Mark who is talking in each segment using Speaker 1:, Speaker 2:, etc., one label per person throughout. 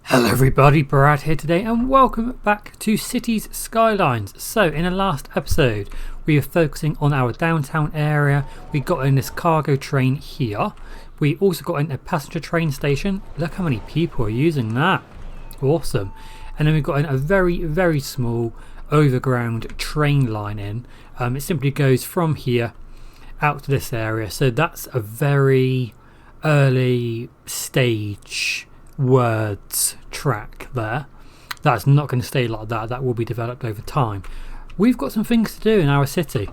Speaker 1: Hello everybody, Brad here today and welcome back to Cities Skylines. So in the last episode we were focusing on our downtown area. We got in this cargo train here. We also got in a passenger train station. Look how many people are using that. Awesome. And then we got in a very small overground train line in. It simply goes from here out to this area. So that's a very early stage words track there. That's not going to stay like that. That will be developed over time. We've got some things to do in our city.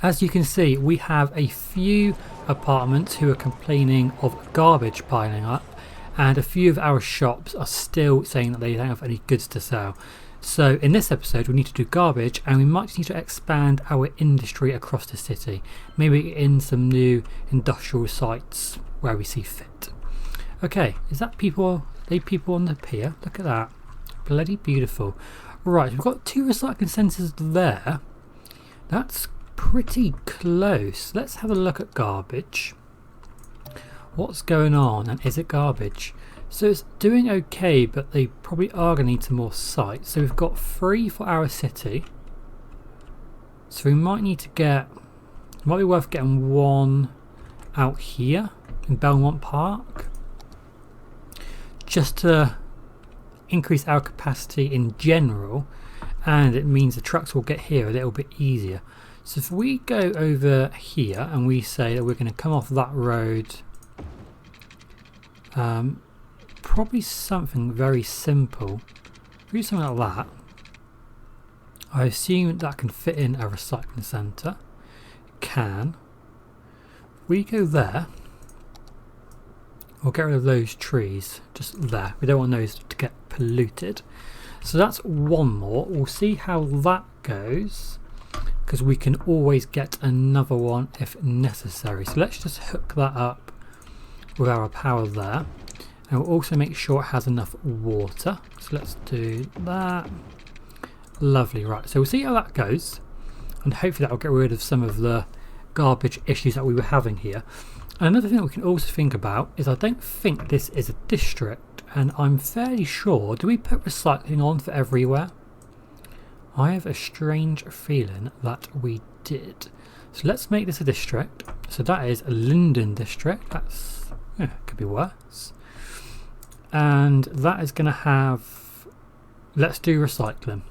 Speaker 1: As you can see, we have a few apartments who are complaining of garbage piling up, and a few of our shops are still saying that they don't have any goods to sell. So in this episode we need to do garbage, and we might just need to expand our industry across the city, maybe in some new industrial sites where we see fit. Okay, is that people? Are they people on the pier? Look at that. Bloody beautiful. Right, we've got 2 recycling centres there. That's pretty close. Let's have a look at garbage. What's going on, and is it garbage? So it's doing okay, but they probably are going to need some more sites. So we've got 3 for our city. So we might need to get... It might be worth getting 1 out here in Belmont Park, just to increase our capacity in general, and it means the trucks will get here a little bit easier. So if we go over here and we say that we're going to come off that road, probably something very simple, do something like that. I assume that can fit in a recycling centre. It can. We go there. We'll get rid of those trees just there. We don't want those to get polluted. So that's 1 more. We'll see how that goes, because we can always get another one if necessary. So let's just hook that up with our power there. And we'll also make sure it has enough water. So let's do that. Lovely. Right, so we'll see how that goes. And hopefully that will get rid of some of the garbage issues that we were having here. Another thing that we can also think about is I don't think this is a district, and I'm fairly sure, do we put recycling on for everywhere? I have a strange feeling that we did. So let's make this a district. So that is a Linden district. That's, could be worse. And that is going to have, let's do recycling.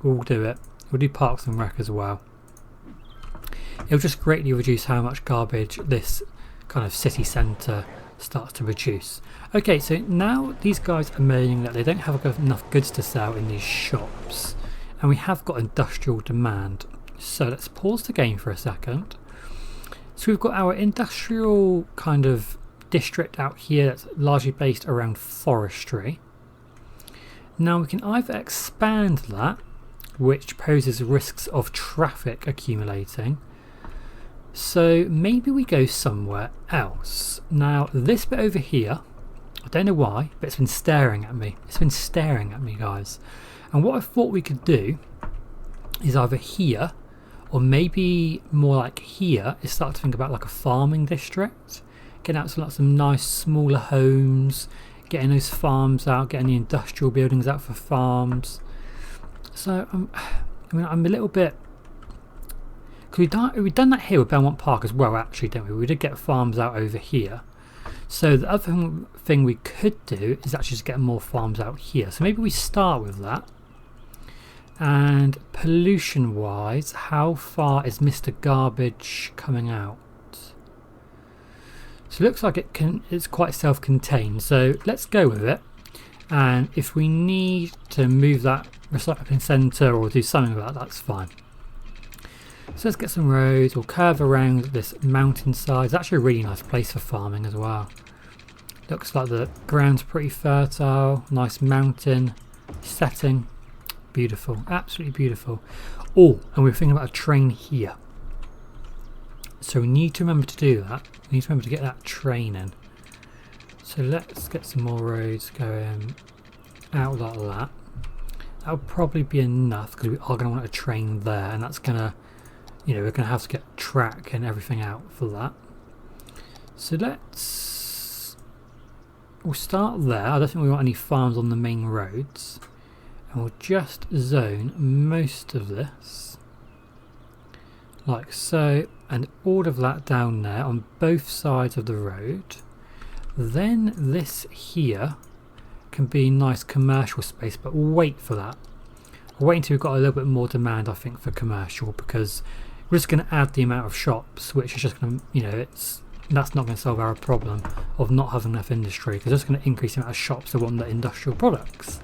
Speaker 1: We'll do it. We'll do Parks and Rec as well. It'll just greatly reduce how much garbage this kind of city centre starts to produce. Okay, so now these guys are moaning that they don't have enough goods to sell in these shops, and we have got industrial demand. So let's pause the game for a second. So we've got our industrial kind of district out here that's largely based around forestry. Now we can either expand that, which poses risks of traffic accumulating. So maybe we go somewhere else. Now this bit over here, I don't know why, but it's been staring at me. It's been staring at me, guys. And what I thought we could do is either here, or maybe more like here, is start to think about like a farming district. Getting out some nice smaller homes, getting those farms out, getting the industrial buildings out for farms. So I'm a little bit... We've done that here with Belmont Park as well, actually, didn't we? We did get farms out over here. So the other thing we could do is actually just get more farms out here. So maybe we start with that. And pollution-wise, how far is Mr. Garbage coming out? So it looks like it's quite self-contained. So let's go with it. And if we need to move that recycling centre or do something with that, that's fine. So let's get some roads. We'll curve around this mountainside. It's actually a really nice place for farming as well. Looks like the ground's pretty fertile. Nice mountain setting. Beautiful. Absolutely beautiful. Oh, and we're thinking about a train here. So we need to remember to do that. We need to remember to get that train in. So let's get some more roads going out like that. That'll probably be enough, because we are going to want a train there, and that's going to... we're going to have to get track and everything out for that. So let's we'll start there. I don't think we want any farms on the main roads. And we'll just zone most of this. Like so. And all of that down there on both sides of the road. Then this here can be nice commercial space, but we'll wait for that. We'll wait until we've got a little bit more demand, I think, for commercial, because we're just going to add the amount of shops, which is just going to, you know, that's not going to solve our problem of not having enough industry, because it's going to increase the amount of shops that want the industrial products.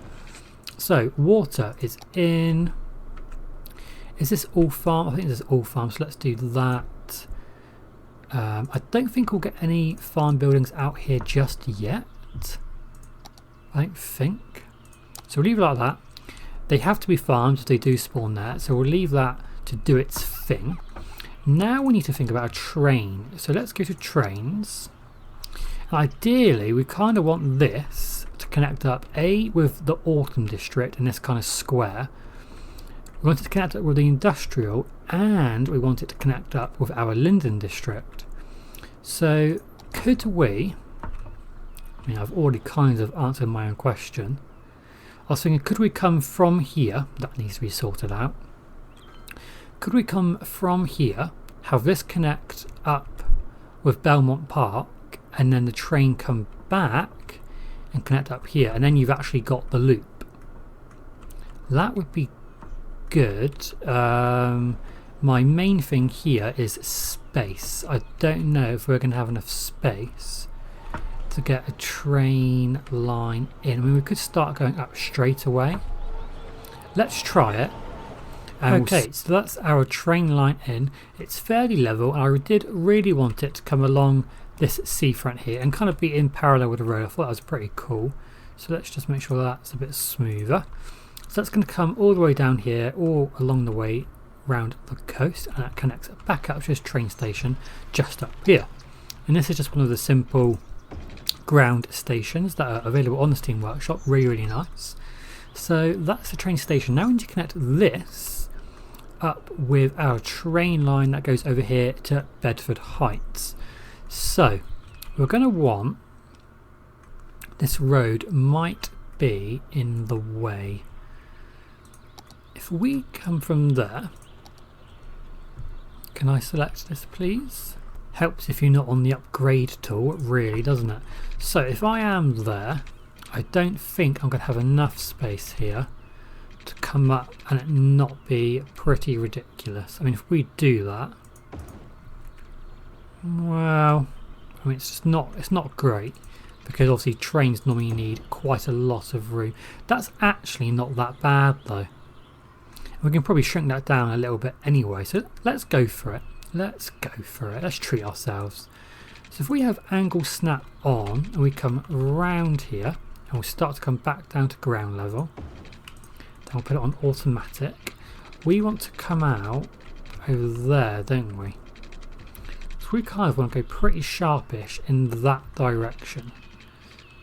Speaker 1: So water is in. Is this all farm? I think this is all farm, so let's do that. I don't think we'll get any farm buildings out here just yet. I don't think. So we'll leave it like that. They have to be farmed if they do spawn there, so we'll leave that to do its thing. Now we need to think about a train. So let's go to trains. And ideally, we kind of want this to connect up with the autumn district in this kind of square. We want it to connect up with the industrial, and we want it to connect up with our Linden district. So could we, I mean, I've already kind of answered my own question. I was thinking, could we come from here? That needs to be sorted out. Could we come from here, have this connect up with Belmont Park, and then the train come back and connect up here, and then you've actually got the loop? That would be good. My main thing here is space. I don't know if we're going to have enough space to get a train line in. I mean, we could start going up straight away. Let's try it. Okay, so that's our train line in. It's fairly level, and I did really want it to come along this seafront here and kind of be in parallel with the road. I thought that was pretty cool. So let's just make sure that's a bit smoother. So that's going to come all the way down here, all along the way round the coast, and that connects back up to this train station just up here. And this is just one of the simple ground stations that are available on the Steam Workshop. Really, really nice. So that's the train station. Now we need to connect this up with our train line that goes over here to Bedford Heights. So we're going to want, this road might be in the way. If we come from there, can I select this please? Helps if you're not on the upgrade tool, really, doesn't it? So if I am there, I don't think I'm going to have enough space here to come up and it not be pretty ridiculous. I mean, if we do that, well, I mean, it's not great, because obviously trains normally need quite a lot of room. That's actually not that bad though. We can probably shrink that down a little bit anyway, so let's go for it. Let's go for it. Let's treat ourselves. So if we have angle snap on and we come round here and we'll start to come back down to ground level, then we'll put it on automatic. We want to come out over there, don't we? So we kind of want to go pretty sharpish in that direction.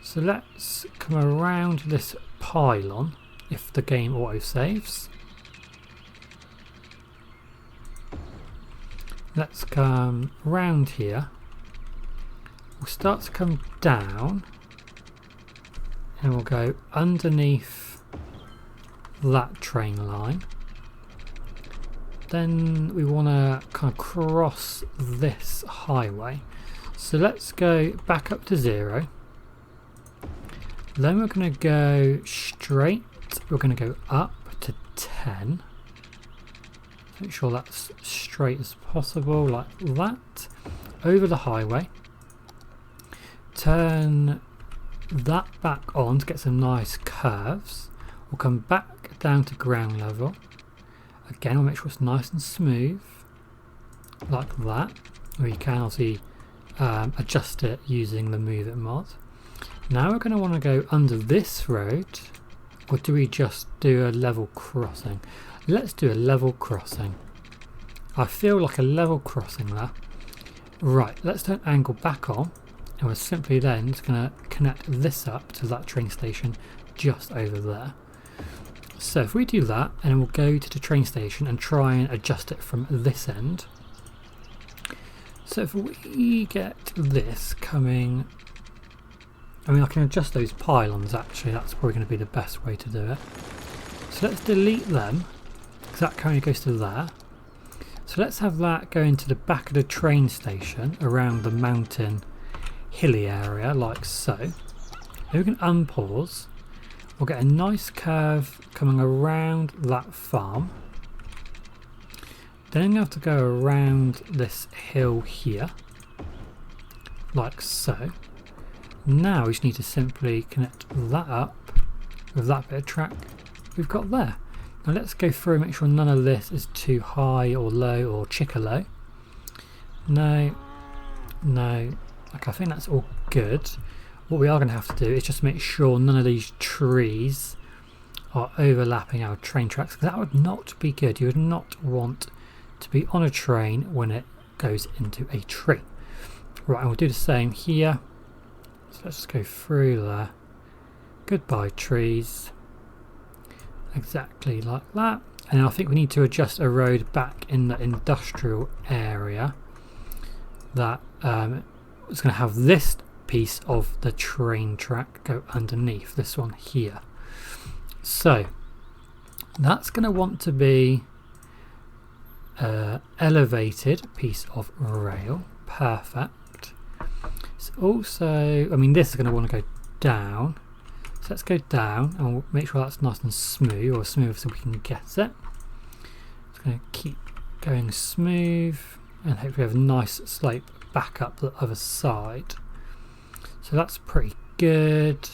Speaker 1: So let's come around this pylon if the game auto saves. Let's come round here. We'll start to come down and we'll go underneath that train line. Then we want to kind of cross this highway. So let's go back up to 0. Then we're going to go straight. We're going to go up to 10. Make sure that's straight as possible, like that. Over the highway. Turn that back on to get some nice curves. We'll come back down to ground level. Again, we'll make sure it's nice and smooth, like that. Or you can obviously adjust it using the Move It mod. Now we're going to want to go under this road, or do we just do a level crossing? Let's do a level crossing. I feel like a level crossing there. Right, let's turn angle back on, and we're simply then just going to connect this up to that train station just over there. So if we do that, and we'll go to the train station and try and adjust it from this end. So if we get this coming I mean, I can adjust those pylons actually, that's probably going to be the best way to do it. So let's delete them, because that currently goes to there. So let's have that go into the back of the train station around the mountain hilly area, like so. Then we can unpause. We'll get a nice curve coming around that farm. Then we have to go around this hill here, like so. Now we just need to simply connect that up with that bit of track we've got there. Now let's go through and make sure none of this is too high or low or chick-a-low. No, no. Okay, I think that's all good. What we are going to have to do is just make sure none of these trees are overlapping our train tracks, because that would not be good. You would not want to be on a train when it goes into a tree. Right, and we'll do the same here. So let's just go through there. Goodbye trees. Exactly like that. And I think we need to adjust a road back in the industrial area that is going to have this piece of the train track go underneath this one here. So that's going to want to be elevated piece of rail. Perfect. It's also, I mean, this is going to want to go down. So let's go down and we'll make sure that's nice and smooth, or smooth so we can get it. It's going to keep going smooth and hopefully have a nice slope back up the other side. So that's pretty good.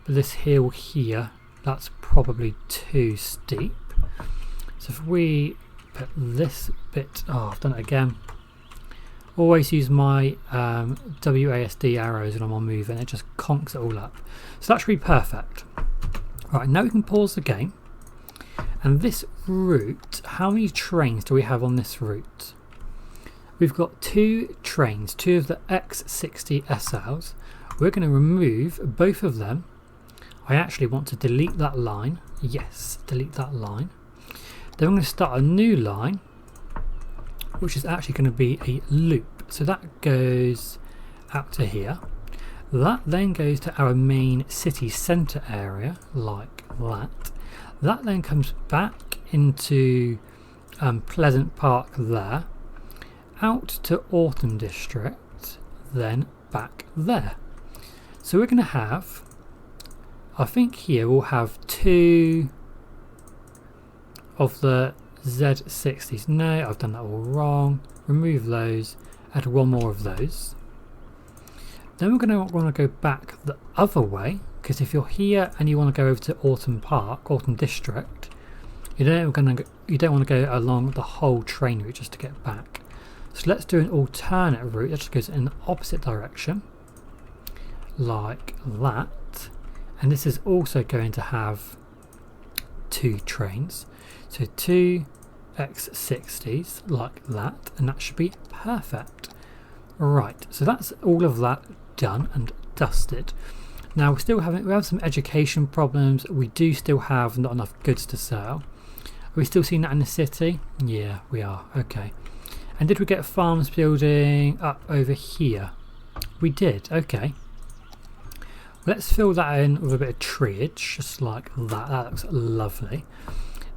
Speaker 1: But this hill here, that's probably too steep. So if we put this bit, oh, I've done it again. Always use my WASD arrows when I'm on move and it just conks it all up. So that should be perfect. Right, now we can pause the game. And this route, how many trains do we have on this route? We've got 2 trains, 2 of the X60 SLs. We're going to remove both of them. I actually want to delete that line. Yes, delete that line. Then I'm going to start a new line, which is actually going to be a loop. So that goes out to here. That then goes to our main city centre area, like that. That then comes back into Pleasant Park there, out to Autumn District, then back there. So we're going to have, I think here we'll have 2 of the Z60s. No, I've done that all wrong. Remove those, add 1 more of those. Then we're going to want to go back the other way, because if you're here and you want to go over to Autumn Park, Autumn District, you don't want to go along the whole train route just to get back. So let's do an alternate route that just goes in the opposite direction, like that. And this is also going to have 2 trains. So 2 X60s like that, and that should be perfect. Right, so that's all of that done and dusted. Now we have some education problems. We do still have not enough goods to sell. Are we still seeing that in the city? Yeah, we are. Okay. And did we get farms building up over here? We did. Okay. Let's fill that in with a bit of treeage, just like that. That looks lovely.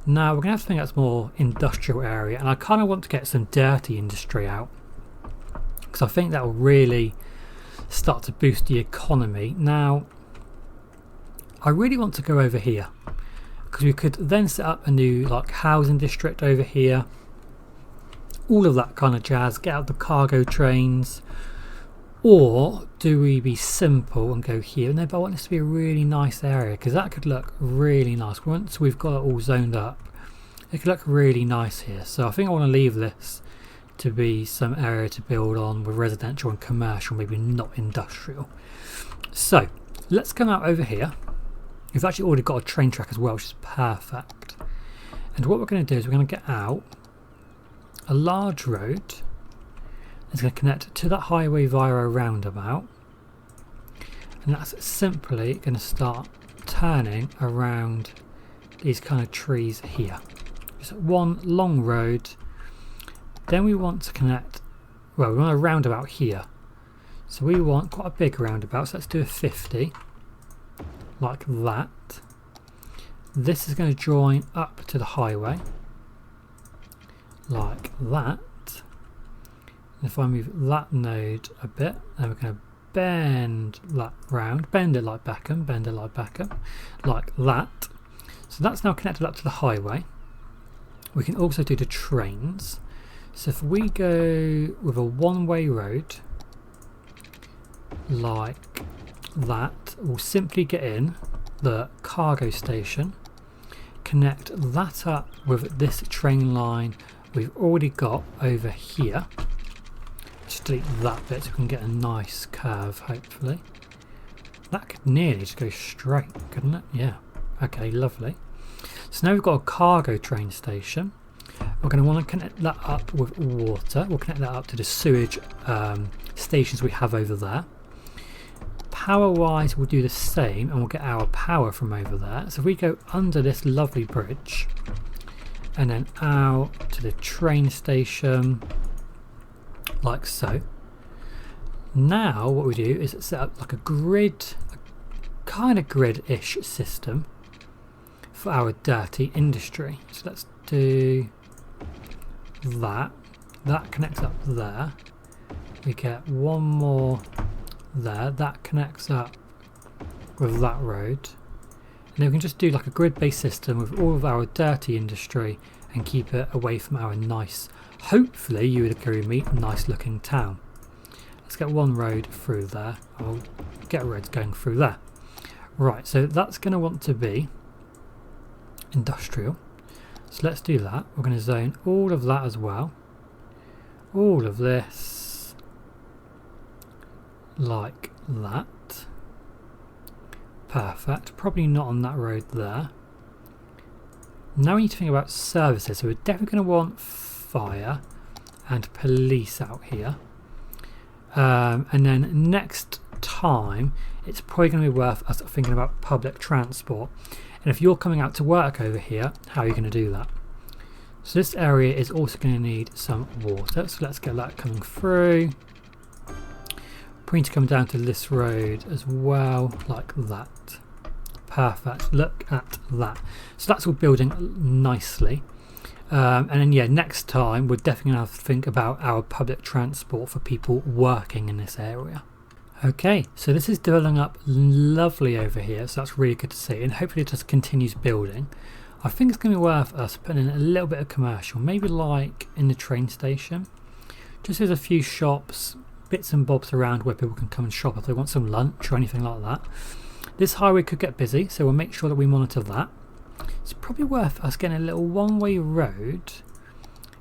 Speaker 1: Now we're going to have to think that's more industrial area, and I kind of want to get some dirty industry out, because I think that will really start to boost the economy. Now I really want to go over here, because we could then set up a new like housing district over here, all of that kind of jazz, get out the cargo trains. Or do we be simple and go here? No, but I want this to be a really nice area, because that could look really nice. Once we've got it all zoned up, it could look really nice here. So I think I want to leave this to be some area to build on with residential and commercial, maybe not industrial. So let's come out over here. We've actually already got a train track as well, which is perfect. And what we're going to do is we're going to get out a large road. It's going to connect to that highway via a roundabout, and that's simply going to start turning around these kind of trees here. Just one long road. Then we want to connect, well, we want a roundabout here, So we want quite a big roundabout, so let's do a 50, like that. This is going to join up to the highway, like that. And if I move that node a bit, then we're going to bend that round, bend it like Beckham, like that. So that's now connected up to the highway. We can also do the trains. So if we go with a one-way road, like that, we'll simply get in the cargo station, connect that up with this train line we've already got over here. Just delete that bit so we can get a nice curve, hopefully. That could nearly just go straight, couldn't it? Yeah. Okay, lovely. So now we've got a cargo train station. We're going to want to connect that up with water. We'll connect that up to the sewage stations we have over there. Power wise, we'll do the same and we'll get our power from over there. So if we go under this lovely bridge and then out to the train station, like so. Now what we do is set up like a grid, a kind of grid-ish system for our dirty industry. So let's do that. That connects up there. We get one more there. That connects up with that road. And then we can just do like a grid-based system with all of our dirty industry and keep it away from our nice, hopefully you would agree with me, nice looking town. Let's get one road through there. I'll get roads going through there. Right, so that's going to want to be industrial. So let's do that. We're going to zone all of that as well. All of this like that. Perfect. Probably not on that road there. Now we need to think about services. So we're definitely going to want fire and police out here. And then next time it's probably going to be worth us thinking about public transport. And if you're coming out to work over here, how are you going to do that? So this area is also going to need some water. So let's get that coming through. We need to come down to this road as well, like that. Perfect. Look at that. So that's all building nicely. And then yeah, next time we're definitely going to have to think about our public transport for people working in this area. Okay, so this is developing up lovely over here, so that's really good to see, and hopefully it just continues building. I think it's going to be worth us putting in a little bit of commercial, maybe like in the train station. Just there's a few shops, bits and bobs around where people can come and shop if they want some lunch or anything like that. This highway could get busy, so we'll make sure that we monitor that. It's probably worth us getting a little one-way road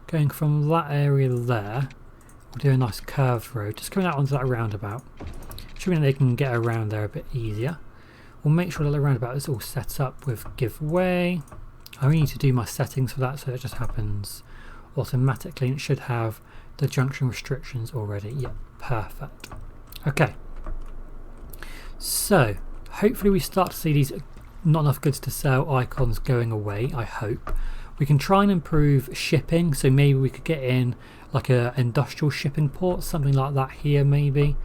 Speaker 1: going from that area there. We'll do a nice curved road, just coming out onto that roundabout. Should mean they can get around there a bit easier. We'll make sure that the roundabout is all set up with give way. I only need to do my settings for that so it just happens automatically, and it should have the junction restrictions already. Yep, perfect. Okay, so hopefully we start to see these not enough goods to sell icons going away. I hope we can try and improve shipping, so maybe we could get in like a industrial shipping port, something like that here maybe.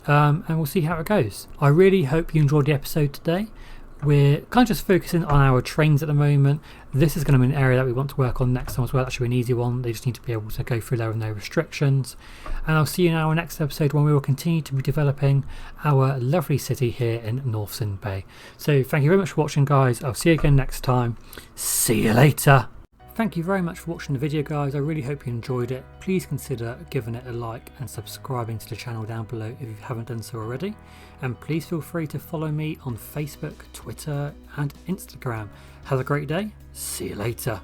Speaker 1: And we'll see how it goes. I really hope you enjoyed the episode today. We're kind of just focusing on our trains at the moment. This is going to be an area that we want to work on next time as well. That should be an easy one. They just need to be able to go through there with no restrictions. And I'll see you in our next episode when we will continue to be developing our lovely city here in Northsund Bay. So thank you very much for watching, guys. I'll see you again next time. See you later. Thank you very much for watching the video, guys. I really hope you enjoyed it. Please consider giving it a like and subscribing to the channel down below if you haven't done so already. And please feel free to follow me on Facebook, Twitter and Instagram. Have a great day. See you later.